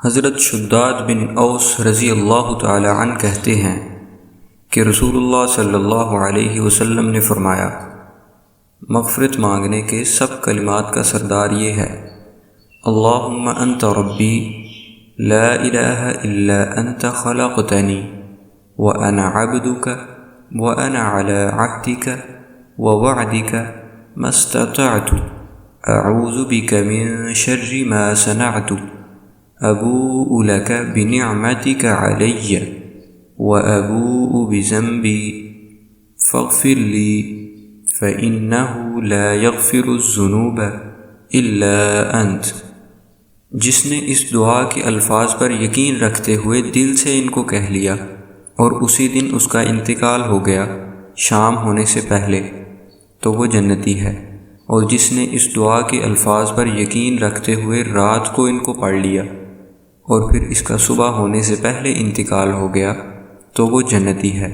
حضرت شداد بن اوس رضی اللہ تعالی عنہ کہتے ہیں کہ رسول اللہ صلی اللہ علیہ وسلم نے فرمایا، مغفرت مانگنے کے سب کلمات کا سردار یہ ہے: اللہم انت ربی لا الہ الا انت خلقتنی وانا عبدک وانا علی عہدک ووعدک ما استطعت اعوذ بک من شر ما صنعت ابوء لک بنعمتک علی وابوء بذنبی فاغفر لی فإنہ لا یغفر الذنوب الا انت۔ جس نے اس دعا کے الفاظ پر یقین رکھتے ہوئے دل سے ان کو کہہ لیا اور اسی دن اس کا انتقال ہو گیا شام ہونے سے پہلے، تو وہ جنتی ہے، اور جس نے اس دعا کے الفاظ پر یقین رکھتے ہوئے رات کو ان کو پڑھ لیا اور پھر اس کا صبح ہونے سے پہلے انتقال ہو گیا تو وہ جنتی ہے۔